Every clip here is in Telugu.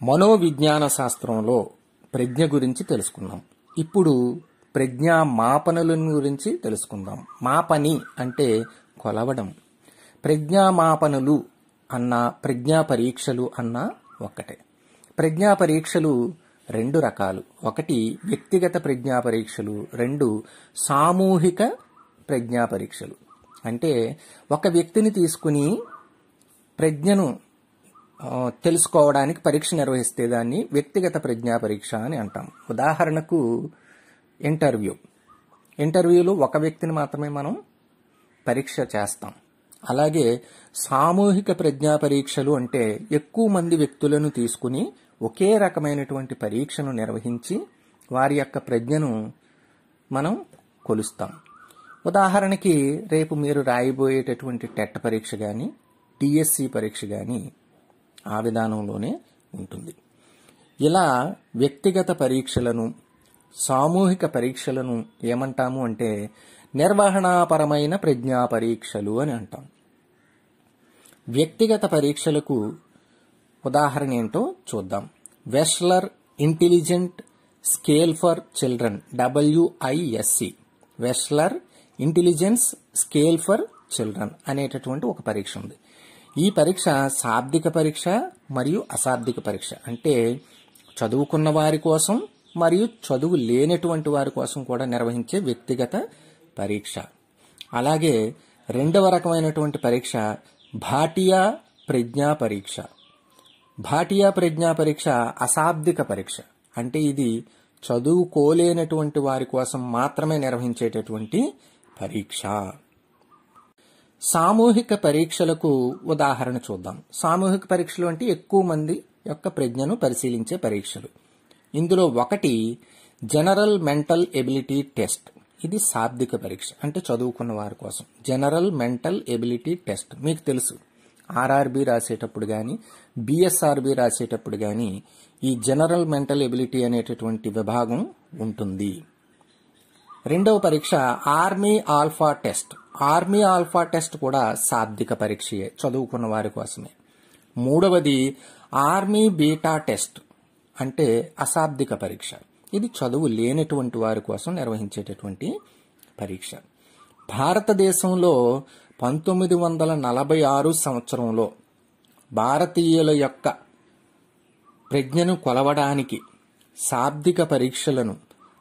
మనోవిజ్ఞాన శాస్త్రంలో ప్రజ్ఞ గురించి తెలుసుకుందాం. ఇప్పుడు ప్రజ్ఞా మాపనల గురించి తెలుసుకుందాం. మాపని అంటే కొలవడం. ప్రజ్ఞా మాపనలు అన్న ప్రజ్ఞా పరీక్షలు అన్న ఒక్కటే. ప్రజ్ఞా పరీక్షలు రెండు రకాలు. ఒకటి వ్యక్తిగత ప్రజ్ఞా పరీక్షలు, రెండు సామూహిక ప్రజ్ఞా పరీక్షలు. అంటే ఒక వ్యక్తిని తీసుకుని ప్రజ్ఞను తెలుసుకోవడానికి పరీక్ష నిర్వహిస్తే దాన్ని వ్యక్తిగత ప్రజ్ఞా పరీక్ష అని అంటాం. ఉదాహరణకు ఇంటర్వ్యూలో ఒక వ్యక్తిని మాత్రమే మనం పరీక్ష చేస్తాం. అలాగే సామూహిక ప్రజ్ఞా పరీక్షలు అంటే ఎక్కువ మంది వ్యక్తులను తీసుకుని ఒకే రకమైనటువంటి పరీక్షను నిర్వహించి వారి యొక్క ప్రజ్ఞను మనం కొలుస్తాం. ఉదాహరణకి రేపు మీరు రాయబోయేటటువంటి టెట్ పరీక్ష కానీ డిఎస్సి పరీక్ష కానీ ఆ విధానంలోనే ఉంటుంది. ఇలా వ్యక్తిగత పరీక్షలను సామూహిక పరీక్షలను ఏమంటాము అంటే నిర్వహణాపరమైన ప్రజ్ఞా పరీక్షలు అని అంటాం. వ్యక్తిగత పరీక్షలకు ఉదాహరణ ఏంటో చూద్దాం. Wechsler intelligent scale for children, WISC, Wechsler intelligence scale for children అనేటటువంటి ఒక పరీక్ష ఉంది. ఈ పరీక్ష శాబ్దిక పరీక్ష మరియు అశాబ్దిక పరీక్ష. అంటే చదువుకున్న వారి కోసం మరియు చదువు లేనటువంటి వారి కోసం కూడా నిర్వహించే వ్యక్తిగత పరీక్ష. అలాగే రెండవ రకమైనటువంటి పరీక్ష భాటియా ప్రజ్ఞా పరీక్ష. భాటియా ప్రజ్ఞా పరీక్ష అశాబ్దిక పరీక్ష. అంటే ఇది చదువుకోలేనటువంటి వారి కోసం మాత్రమే నిర్వహించేటటువంటి పరీక్ష. సామూహిక పరీక్షలకు ఉదాహరణ చూద్దాం. సామూహిక పరీక్షలు అంటే ఎక్కువ మంది యొక్క ప్రజ్ఞను పరిశీలించే పరీక్షలు. ఇందులో ఒకటి జనరల్ మెంటల్ ఎబిలిటీ టెస్ట్. ఇది శాబ్దిక పరీక్ష, అంటే చదువుకున్న వారి కోసం. జనరల్ మెంటల్ ఎబిలిటీ టెస్ట్ మీకు తెలుసు. RRB రాసేటప్పుడు కానీ BSRB రాసేటప్పుడు కానీ ఈ జనరల్ మెంటల్ ఎబిలిటీ అనేటటువంటి విభాగం ఉంటుంది. రెండవ పరీక్ష army alpha test. Army alpha test కూడా శాబ్దిక పరీక్షయే, చదువుకున్న వారి కోసమే. మూడవది ఆర్మీ బీటా టెస్ట్, అంటే అశాబ్దిక పరీక్ష. ఇది చదువు లేనటువంటి వారి కోసం నిర్వహించేటటువంటి పరీక్ష. భారతదేశంలో 1946 సంవత్సరంలో భారతీయుల యొక్క ప్రజ్ఞను కొలవడానికి శాబ్దిక పరీక్షలను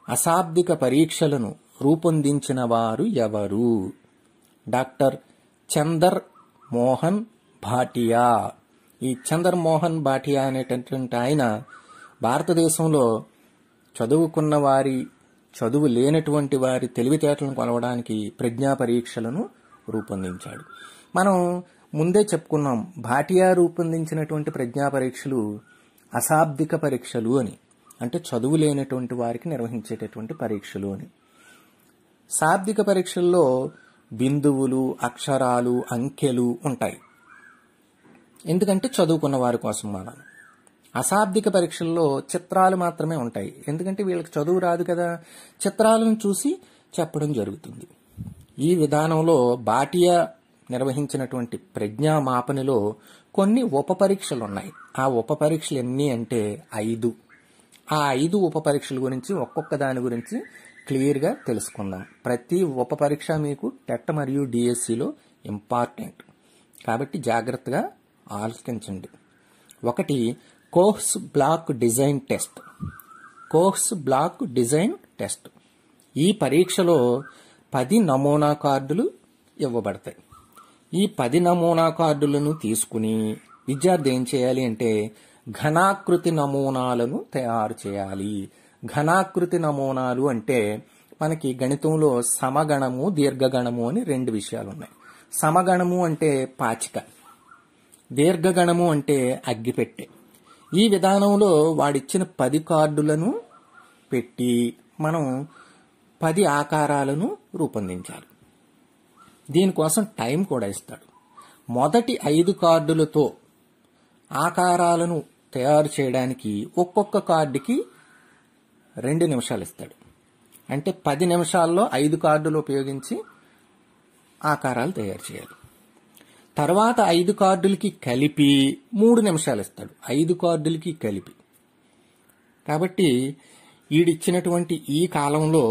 అశాబ్దిక పరీక్షలను రూపొందించిన వారు ఎవరు? డాక్టర్ చందర్ మోహన్ భాటియా. ఈ చందర్ మోహన్ భాటియా అనేటటువంటి ఆయన భారతదేశంలో చదువుకున్న వారి చదువు లేనటువంటి వారి తెలివితేటలను కొలవడానికి ప్రజ్ఞా పరీక్షలను రూపొందించాడు. మనం ముందే చెప్పుకున్నాం, భాటియా రూపొందించినటువంటి ప్రజ్ఞా పరీక్షలు అశాబ్దిక పరీక్షలు అని, అంటే చదువు లేనటువంటి వారికి నిర్వహించేటటువంటి పరీక్షలు అని. శాబ్దిక పరీక్షల్లో బిందువులు, అక్షరాలు, అంకెలు ఉంటాయి, ఎందుకంటే చదువుకున్న వారి కోసం. మనం అశాబ్దిక పరీక్షల్లో చిత్రాలు మాత్రమే ఉంటాయి, ఎందుకంటే వీళ్ళకి చదువు రాదు కదా, చిత్రాలను చూసి చెప్పడం జరుగుతుంది. ఈ విధానంలో భాటియా నిర్వహించినటువంటి ప్రజ్ఞా మాపనిలో కొన్ని ఉప పరీక్షలు ఉన్నాయి. ఆ ఉప పరీక్షలు ఎన్ని అంటే 5. ఆ 5 ఉప పరీక్షల గురించి ఒక్కొక్క దాని గురించి క్లియర్గా తెలుసుకుందాం. ప్రతి ఉప పరీక్ష మీకు టెట్ మరియు డిఎస్సిలో ఇంపార్టెంట్, కాబట్టి జాగ్రత్తగా ఆలోచించండి. ఒకటి course block design test. Course block design test. ఈ పరీక్షలో 10 నమూనా కార్డులు ఇవ్వబడతాయి. ఈ 10 నమూనా కార్డులను తీసుకుని విద్యార్థి ఏం చేయాలి అంటే ఘనాకృతి నమూనాలను తయారు చేయాలి. ఘనాకృతి నమూనాలు అంటే మనకి గణితంలో సమగణము, దీర్ఘగణము అని 2 విషయాలు ఉన్నాయి. సమగణము అంటే పాచిక, దీర్ఘగణము అంటే అగ్గిపెట్టె. ఈ విధానంలో వాడిచ్చిన 10 కార్డులను పెట్టి మనం 10 ఆకారాలను రూపొందించాలి. దీనికోసం టైం కూడా ఇస్తాడు. మొదటి 5 కార్డులతో ఆకారాలను తయారు చేయడానికి ఒక్కొక్క కార్డుకి 2 నిమిషాలు ఇస్తాడు. అంటే 10 నిమిషాల్లో 5 కార్డులు ఉపయోగించి ఆకారాలు తయారు చేయాలి. తర్వాత 5 కార్డులకి కలిపి 3 నిమిషాలు ఇస్తాడు. 5 కార్డులకి కలిపి. కాబట్టి ఈడిచ్చినటువంటి ఈ కాలంలో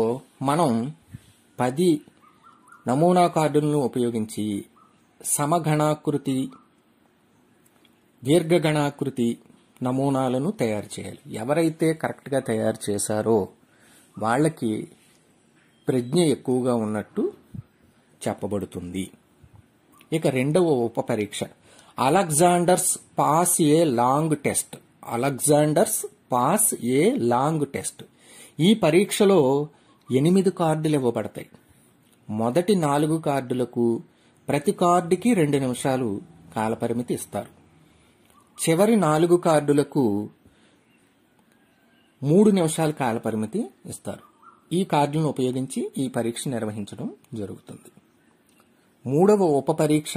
మనం 10 నమూనా కార్డులను ఉపయోగించి సమగణాకృతి, దీర్ఘగణాకృతి నమూనాలను తయారు చేయాలి. ఎవరైతే కరెక్ట్గా తయారు చేశారో వాళ్ళకి ప్రజ్ఞ ఎక్కువగా ఉన్నట్టు చెప్పబడుతుంది. ఇక రెండవ ఉప పరీక్ష Alexander's pass a long test. Alexander's pass a long test. ఈ పరీక్షలో 8 కార్డులు ఇవ్వబడతాయి. మొదటి 4 కార్డులకు ప్రతి కార్డుకి 2 నిమిషాలు కాలపరిమితి ఇస్తారు. చివరి 4 కార్డులకు 3 నిమిషాల కాలపరిమితి ఇస్తారు. ఈ కార్డులను ఉపయోగించి ఈ పరీక్ష నిర్వహించడం జరుగుతుంది. మూడవ ఉప పరీక్ష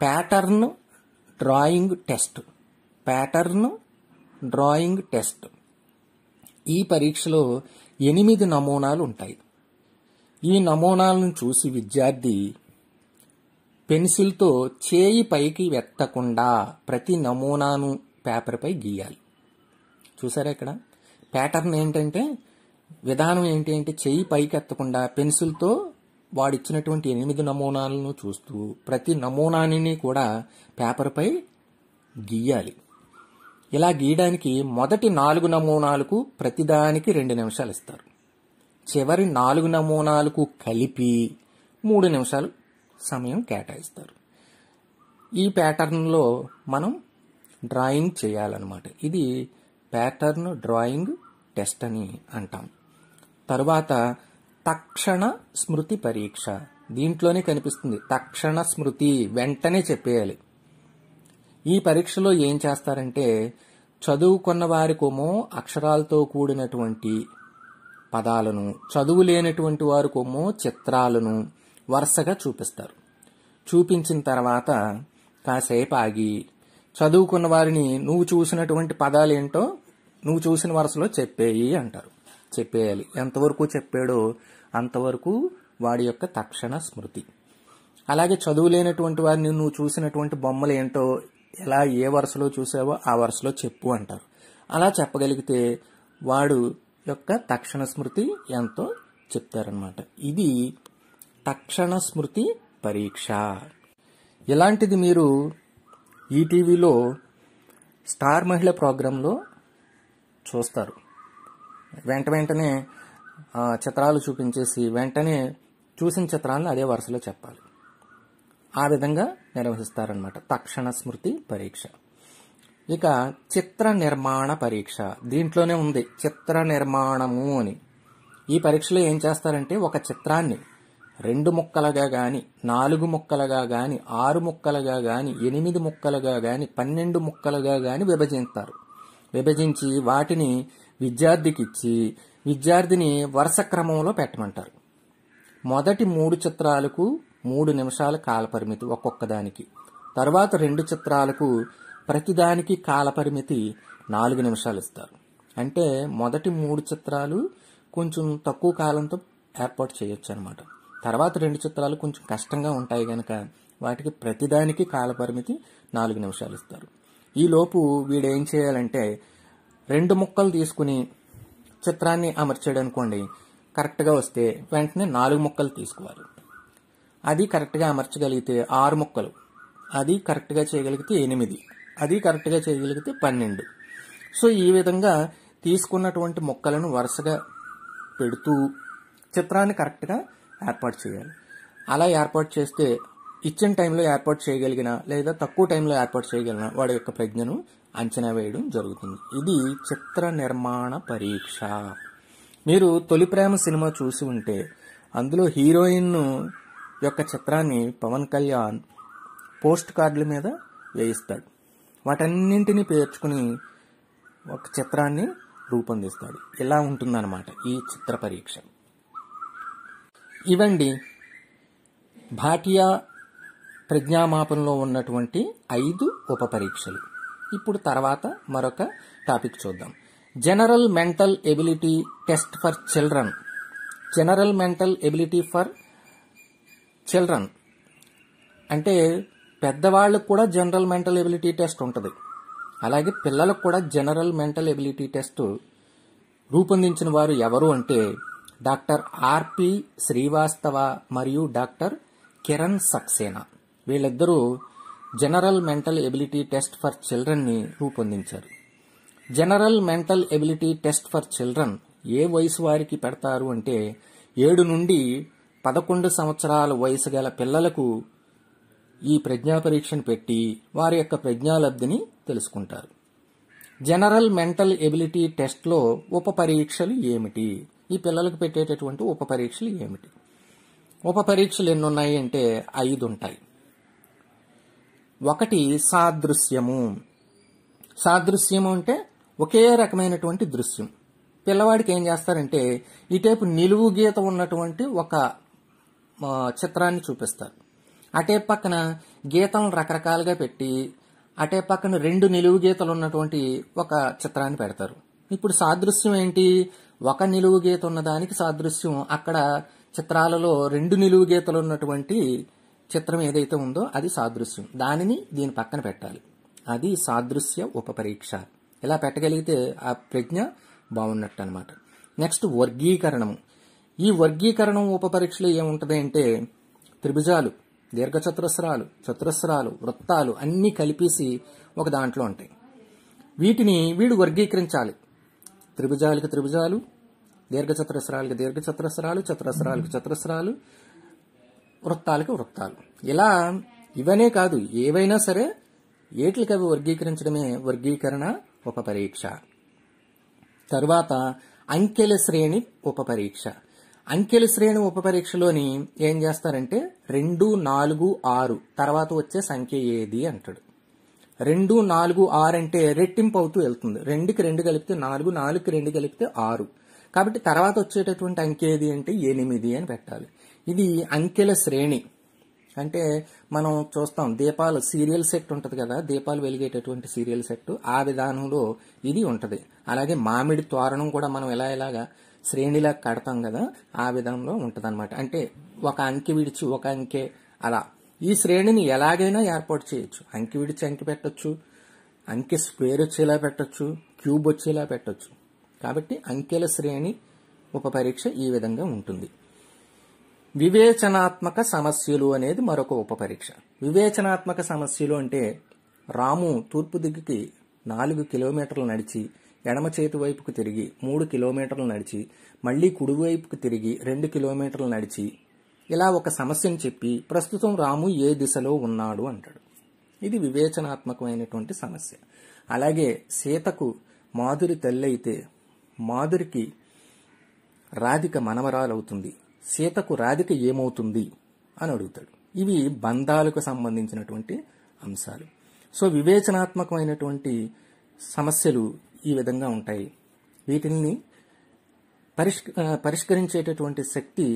pattern drawing test. Pattern drawing test. ఈ పరీక్షలో 8 నమూనాలు ఉంటాయి. ఈ నమూనాలను చూసి విద్యార్థి పెన్సిల్తో చేయి పైకి ఎత్తకుండా ప్రతి నమూనాను పేపర్పై గీయాలి. చూసారా ఇక్కడ ప్యాటర్న్ ఏంటంటే, విధానం ఏంటి అంటే చేయి పైకి ఎత్తకుండా పెన్సిల్తో వాడిచ్చినటువంటి 8 నమూనాలను చూస్తూ ప్రతి నమూనాని కూడా పేపర్పై గీయాలి. ఇలా గీయడానికి మొదటి 4 నమూనాలకు ప్రతిదానికి 2 నిమిషాలు ఇస్తారు. చివరి 4 నమూనాలకు కలిపి 3 నిమిషాలు సమయం కేటాయిస్తారు. ఈ ప్యాటర్న్లో మనం డ్రాయింగ్ చేయాలన్నమాట. ఇది ప్యాటర్న్ డ్రాయింగ్ టెస్ట్ అని అంటాం. తరువాత తక్షణ స్మృతి పరీక్ష. దీంట్లోనే కనిపిస్తుంది తక్షణ స్మృతి, వెంటనే చెప్పేయాలి. ఈ పరీక్షలో ఏం చేస్తారంటే చదువుకున్న వారికేమో అక్షరాలతో కూడినటువంటి పదాలను, చదువు లేనటువంటి వారికేమో చిత్రాలను వరుసగా చూపిస్తారు. చూపించిన తర్వాత కాసేపు ఆగి చదువుకున్న వారిని నువ్వు చూసినటువంటి పదాలు ఏంటో నువ్వు చూసిన వరుసలో చెప్పేయి అంటారు. చెప్పేయాలి. ఎంతవరకు చెప్పాడో అంతవరకు వాడి యొక్క తక్షణ స్మృతి. అలాగే చదువు లేనటువంటి వారిని నువ్వు చూసినటువంటి బొమ్మలు ఏంటో ఎలా ఏ వరుసలో చూసావో ఆ వరుసలో చెప్పు అంటారు. అలా చెప్పగలిగితే వాడు యొక్క తక్షణ స్మృతి ఎంతో చెప్తారనమాట. ఇది తక్షణ స్మృతి పరీక్ష. ఇలాంటిది మీరు ఈటీవీలో స్టార్ మహిళ ప్రోగ్రాంలో చూస్తారు. వెంటనే చిత్రాలు చూపించేసి వెంటనే చూసిన చిత్రాలను అదే వరుసలో చెప్పాలి. ఆ విధంగా నిర్వహిస్తారనమాట తక్షణ స్మృతి పరీక్ష. ఇక చిత్ర నిర్మాణ పరీక్ష. దీంట్లోనే ఉంది చిత్ర నిర్మాణము అని. ఈ పరీక్షలో ఏం చేస్తారంటే ఒక చిత్రాన్ని 2 ముక్కలుగా గాని, 4 ముక్కలుగా గాని, 6 ముక్కలుగా గాని, 8 ముక్కలుగా గాని, 12 ముక్కలుగా గాని విభజిస్తారు. విభజించి వాటిని విద్యార్థికి ఇచ్చి విద్యార్థిని వరుస క్రమంలో పెట్టమంటారు. మొదటి 3 చిత్రాలకు 3 నిమిషాల కాలపరిమితి ఒక్కొక్క దానికి. తర్వాత 2 చిత్రాలకు ప్రతిదానికి కాలపరిమితి 4 నిమిషాలు ఇస్తారు. అంటే మొదటి 3 చిత్రాలు కొంచెం తక్కువ కాలంతో ఏర్పాటు చేయొచ్చు అనమాట. తర్వాత 2 చిత్రాలు కొంచెం కష్టంగా ఉంటాయి కనుక వాటికి ప్రతిదానికి కాలపరిమితి 4 నిమిషాలు ఇస్తారు. ఈలోపు వీడేం చేయాలంటే 2 ముక్కలు తీసుకుని చిత్రాన్ని అమర్చాడు అనుకోండి, కరెక్ట్గా వస్తే వెంటనే 4 ముక్కలు తీసుకోవాలి. అది కరెక్ట్గా అమర్చగలిగితే 6 ముక్కలు, అది కరెక్ట్గా చేయగలిగితే 8, అది కరెక్ట్గా చేయగలిగితే 12. సో ఈ విధంగా తీసుకున్నటువంటి ముక్కలను వరుసగా పెడుతూ చిత్రాన్ని కరెక్ట్గా ఏర్పాటు చేయాలి. అలా ఏర్పాటు చేస్తే ఇచ్చిన టైంలో ఏర్పాటు చేయగలిగిన లేదా తక్కువ టైంలో ఏర్పాటు చేయగలిగిన వాడి యొక్క ప్రజ్ఞను అంచనా వేయడం జరుగుతుంది. ఇది చిత్ర నిర్మాణ పరీక్ష. మీరు తొలి ప్రేమ సినిమా చూసి ఉంటే అందులో హీరోయిన్ యొక్క చిత్రాన్ని పవన్ కళ్యాణ్ పోస్ట్ కార్డుల మీద వేయిస్తాడు. వాటన్నింటినీ పేర్చుకుని ఒక చిత్రాన్ని రూపొందిస్తాడు. ఇలా ఉంటుందన్నమాట ఈ చిత్ర పరీక్ష. ఇవండి భాటియా ప్రజ్ఞామాపంలో ఉన్నటువంటి 5 ఉప పరీక్షలు. ఇప్పుడు తర్వాత మరొక టాపిక్ చూద్దాం. General mental ability test for children. General mental ability for children అంటే పెద్దవాళ్ళకు కూడా జనరల్ మెంటల్ ఎబిలిటీ టెస్ట్ ఉంటుంది. అలాగే పిల్లలకు కూడా జనరల్ మెంటల్ ఎబిలిటీ టెస్ట్ రూపొందించిన వారు ఎవరు అంటే డాక్టర్ ఆర్పి శ్రీవాస్తవ మరియు డాక్టర్ కిరణ్ సక్సేనా. వీళ్ళిద్దరూ general mental ability test for children ని రూపొందించారు. General mental ability test for children ఏ వయసు వారికి పెడతారు అంటే 7 నుండి 11 సంవత్సరాల వయసు గల పిల్లలకు ఈ ప్రజ్ఞా పరీక్షను పెట్టి వారి యొక్క ప్రజ్ఞాలబ్ధిని తెలుసుకుంటారు. జనరల్ మెంటల్ ఎబిలిటీ టెస్ట్లో ఉప పరీక్షలు ఏమిటి? ఈ పిల్లలకు పెట్టేటటువంటి ఉప పరీక్షలు ఏమిటి? ఉప పరీక్షలు ఎన్ని ఉన్నాయి అంటే 5 ఉంటాయి. ఒకటి సాదృశ్యము. సాదృశ్యము అంటే ఒకే రకమైనటువంటి దృశ్యం. పిల్లవాడికి ఏం చేస్తారంటే ఇటేపు నిలువు గీత ఉన్నటువంటి ఒక చిత్రాన్ని చూపిస్తారు. అటే పక్కన గీతలను రకరకాలుగా పెట్టి అటే పక్కన 2 నిలువు గీతలు ఉన్నటువంటి ఒక చిత్రాన్ని పెడతారు. ఇప్పుడు సాదృశ్యం ఏంటి? ఒక నిలువు గీత ఉన్నదానికి సాదృశ్యం అక్కడ చిత్రాలలో 2 నిలువు గీతలు ఉన్నటువంటి చిత్రం ఏదైతే ఉందో అది సాదృశ్యం. దానిని దీని పక్కన పెట్టాలి. అది సాదృశ్య ఉపపరీక్ష. ఇలా పెట్టగలిగితే ఆ ప్రజ్ఞ బాగున్నట్టు అనమాట. నెక్స్ట్ వర్గీకరణము. ఈ వర్గీకరణం ఉపపరీక్షలో ఏముంటది అంటే త్రిభుజాలు, దీర్ఘచతురస్రాలు, చతురస్రాలు, వృత్తాలు అన్నీ కలిపేసి ఒక దాంట్లో ఉంటాయి. వీటిని వీడు వర్గీకరించాలి. త్రిభుజాలకు త్రిభుజాలు, దీర్ఘచతురస్రాలకు దీర్ఘచతురస్రాలు, చతురస్రాలకు చతురస్రాలు, వృత్తాలకు వృత్తాలు. ఇలా ఇవనే కాదు, ఏవైనా సరే ఏట్లకి అవి వర్గీకరించడమే వర్గీకరణ ఉపపరీక్ష. తరువాత అంకెల శ్రేణి ఉపపరీక్ష. అంకెల శ్రేణి ఉపపరీక్షలోని ఏం చేస్తారంటే 2, 4, 6 తర్వాత వచ్చే సంఖ్య ఏది అంటాడు. 2, 4, 6 అంటే రెట్టింపు అవుతూ వెళ్తుంది. 2కి 2 కలిపితే 4, 4కి 2 కలిపితే 6. కాబట్టి తర్వాత వచ్చేటటువంటి అంకె ఏది అంటే 8 అని పెట్టాలి. ఇది అంకెల శ్రేణి. అంటే మనం చూస్తాం దీపాలు సీరియల్ సెట్ ఉంటది కదా, దీపాలు వెలిగేటటువంటి సీరియల్ సెట్, ఆ విధానంలో ఇది ఉంటది. అలాగే మామిడి తోరణం కూడా మనం ఇలాగా శ్రేణిలా కడతాం కదా, ఆ విధంలో ఉంటది అనమాట. అంటే ఒక అంకె విడిచి ఒక అంకె అలా ఈ శ్రేణిని ఎలాగైనా ఏర్పాటు చేయొచ్చు. అంకె విడిచి అంకె పెట్టొచ్చు, అంకె స్క్వేర్ వచ్చేలా పెట్టొచ్చు, క్యూబ్ వచ్చేలా పెట్టొచ్చు. కాబట్టి అంకెల శ్రేణి ఉపపరీక్ష ఈ విధంగా ఉంటుంది. వివేచనాత్మక సమస్యలు అనేది మరొక ఉపపరీక్ష. వివేచనాత్మక సమస్యలు అంటే రాము తూర్పు దిక్కుకి 4 కిలోమీటర్లు నడిచి ఎడమ చేతి వైపుకు తిరిగి 3 కిలోమీటర్లు నడిచి మళ్లీ కుడివైపుకు తిరిగి 2 కిలోమీటర్లు నడిచి ఇలా ఒక సమస్యను చెప్పి ప్రస్తుతం రాము ఏ దిశలో ఉన్నాడు అంటాడు. ఇది వివేచనాత్మకమైనటువంటి సమస్య. అలాగే సీతకు మాధురి తల్లి అయితే మాధురికి రాధిక మనవరాలవుతుంది, సీతకు రాధిక ఏమవుతుంది అని అడుగుతాడు. ఇవి బంధాలకు సంబంధించినటువంటి అంశాలు. సో వివేచనాత్మకమైనటువంటి సమస్యలు ఈ విధంగా ఉంటాయి. వీటిని పరిష్కరించేటటువంటి శక్తి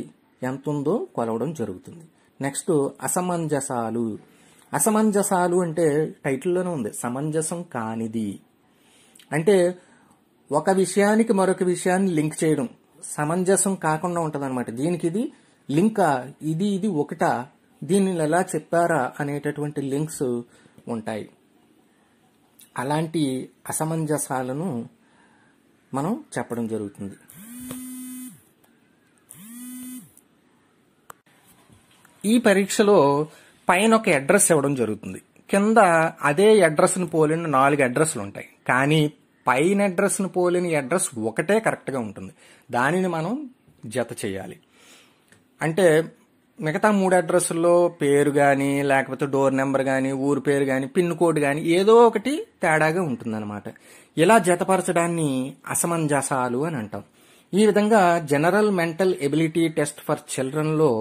ఎంతుందో కొలవడం జరుగుతుంది. నెక్స్ట్ అసమంజసాలు. అసమంజసాలు అంటే టైటిల్లోనే ఉంది, సమంజసం కానిది. అంటే ఒక విషయానికి మరొక విషయాన్ని లింక్ చేయడం సమంజసం కాకుండా ఉంటదన్నమాట. దీనికి ఇది లింకా, ఇది ఒకటా, దీన్ని ఎలా చెప్పారా అనేటటువంటి లింక్స్ ఉంటాయి. అలాంటి అసమంజసాలను మనం చెప్పడం జరుగుతుంది. ఈ పరీక్షలో పైన ఒక అడ్రస్ ఇవ్వడం జరుగుతుంది, కింద అదే అడ్రస్ ను పోలిన 4 అడ్రస్లు ఉంటాయి. కానీ పైన అడ్రస్ ను పోలిన అడ్రస్ ఒకటే కరెక్ట్ గా ఉంటుంది. దానిని మనం జత చేయాలి. అంటే మిగతా 3 అడ్రస్ల్లో పేరు గాని లేకపోతే డోర్ నెంబర్ గాని ఊరు పేరు గాని పిన్ కోడ్ గాని ఏదో ఒకటి తేడాగా ఉంటుందన్నమాట. ఇలా జతపరచడాన్ని అసమంజసాలు అని అంటాం. ఈ విధంగా general mental ability test for children లో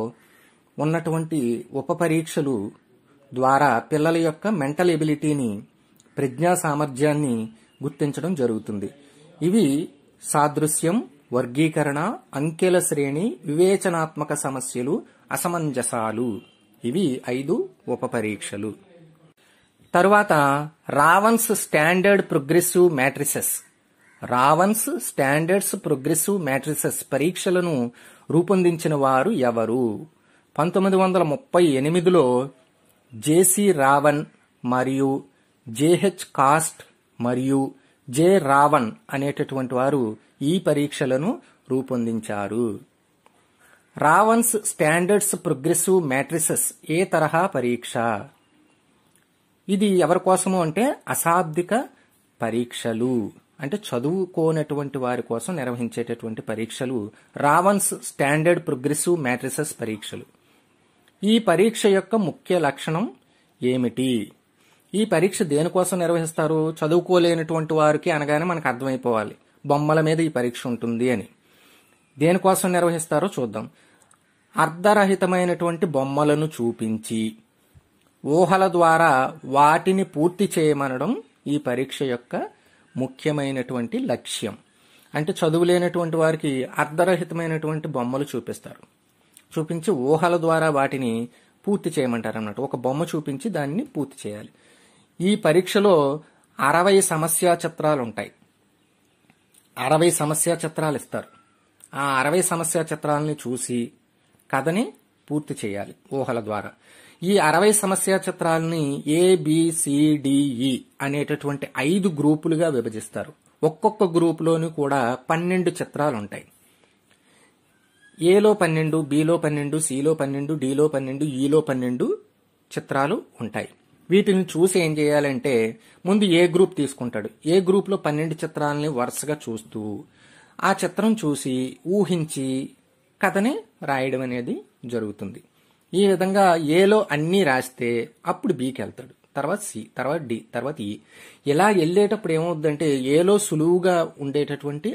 ఉన్నటువంటి ఉప పరీక్షలు ద్వారా పిల్లల యొక్క మెంటల్ ఎబిలిటీని, ప్రజ్ఞా సామర్థ్యాన్ని గుర్తించడం జరుగుతుంది. ఇవి సాదృశ్యం, వర్గీకరణ, అంకెల శ్రేణి, వివేచనాత్మక సమస్యలు, అసమంజసాలు. ఇవి 5 ఉప పరీక్షలు. తరువాత Raven's standard progressive matrices. Raven's standards progressive matrices పరీక్షలను రూపొందించిన వారు ఎవరు? 1938లో జేసి రావన్ మరియు జేహెచ్ కాస్ట్ మరియు జె రావన్ అనేటటువంటి వారు ఈ పరీక్షలను రూపొందించారు. రావన్స్ స్టాండర్డ్స్ ప్రోగ్రెసివ్ మ్యాట్రిసెస్ ఏ తరహా పరీక్ష? ఇది ఎవరి కోసము అంటే అశాబ్దిక పరీక్షలు, అంటే చదువుకోనటువంటి వారి కోసం నిర్వహించేటటువంటి పరీక్షలు రావన్స్ స్టాండర్డ్ ప్రోగ్రెసివ్ మ్యాట్రిసెస్ పరీక్షలు. ఈ పరీక్ష యొక్క ముఖ్య లక్షణం ఏమిటి? ఈ పరీక్ష దేనికోసం నిర్వహిస్తారు? చదువుకోలేనటువంటి వారికి అనగానే మనకు అర్థమైపోవాలి, బొమ్మల మీద ఈ పరీక్ష ఉంటుంది అని. దేనికోసం నిర్వహిస్తారో చూద్దాం. అర్ధరహితమైనటువంటి బొమ్మలను చూపించి ఊహల ద్వారా వాటిని పూర్తి చేయమనడం ఈ పరీక్ష యొక్క ముఖ్యమైనటువంటి లక్ష్యం. అంటే చదువులేనటువంటి వారికి అర్ధరహితమైనటువంటి బొమ్మలు చూపిస్తారు, చూపించి ఊహల ద్వారా వాటిని పూర్తి చేయమంటారు అన్నట్టు. ఒక బొమ్మ చూపించి దాన్ని పూర్తి చేయాలి. ఈ పరీక్షలో 60 సమస్యా చిత్రాలు ఉంటాయి. 60 సమస్యా చిత్రాలు ఇస్తారు. ఆ 60 సమస్యా చిత్రాలని చూసి కథని పూర్తి చేయాలి ఊహల ద్వారా. ఈ 60 సమస్యా చిత్రాలని ABCDE అనేటటువంటి 5 గ్రూపులుగా విభజిస్తారు. ఒక్కొక్క గ్రూపులోని కూడా 12 చిత్రాలు ఉంటాయి. ఏలో 12, బిలో 12, సిలో 12, డిలో 12, ఈలో 12 చిత్రాలు ఉంటాయి. వీటిని చూసి ఏం చేయాలంటే ముందు ఏ గ్రూప్ తీసుకుంటాడు. ఏ గ్రూప్ లో 12 చిత్రాలని వరుసగా చూస్తూ ఆ చిత్రం చూసి ఊహించి కథని రాయడం అనేది జరుగుతుంది. ఈ విధంగా ఏలో అన్నీ రాస్తే అప్పుడు బికి వెళ్తాడు, తర్వాత సి, తర్వాత డి, తర్వాత ఈ. ఇలా వెళ్ళేటప్పుడు ఏమవుతుందంటే ఏలో సులువుగా ఉండేటటువంటి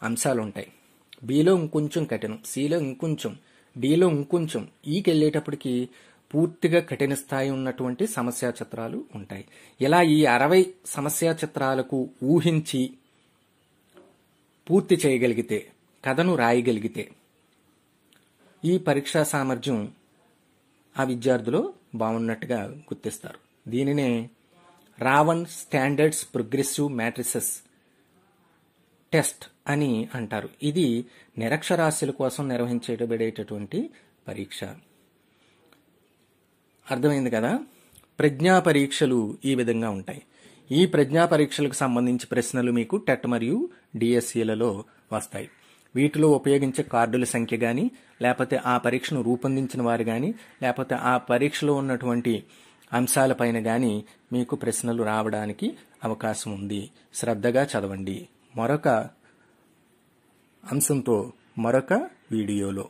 అంశాలు ఉంటాయి, బిలో ఇంకొంచెం కఠినం, సిలో ఇంకొంచెం, డిలో ఇంకొంచెం, ఈకి వెళ్ళేటప్పటికి పూర్తిగా కఠిన స్థాయి ఉన్నటువంటి సమస్యా చిత్రాలు ఉంటాయి. ఇలా ఈ 60 సమస్యా చిత్రాలకు ఊహించి పూర్తి చేయగలిగితే, కథను రాయగలిగితే ఈ పరీక్షా సామర్థ్యం ఆ విద్యార్థులు బాగున్నట్టుగా గుర్తిస్తారు. దీనినే Raven standards progressive matrices test అని అంటారు. ఇది నిరక్షరాస్యుల కోసం నిర్వహించబడేటటువంటి పరీక్ష. అర్థమైంది కదా? ప్రజ్ఞా పరీక్షలు ఈ విధంగా ఉంటాయి. ఈ ప్రజ్ఞా పరీక్షలకు సంబంధించి ప్రశ్నలు మీకు టెట్ మరియు డిఎస్సిలలో వస్తాయి. వీటిలో ఉపయోగించే కార్డుల సంఖ్య కానీ, లేకపోతే ఆ పరీక్షను రూపొందించిన వారు కానీ, లేకపోతే ఆ పరీక్షలో ఉన్నటువంటి అంశాలపైన కానీ మీకు ప్రశ్నలు రావడానికి అవకాశం ఉంది. శ్రద్ధగా చదవండి. మరొక అంశంతో మరొక వీడియోలో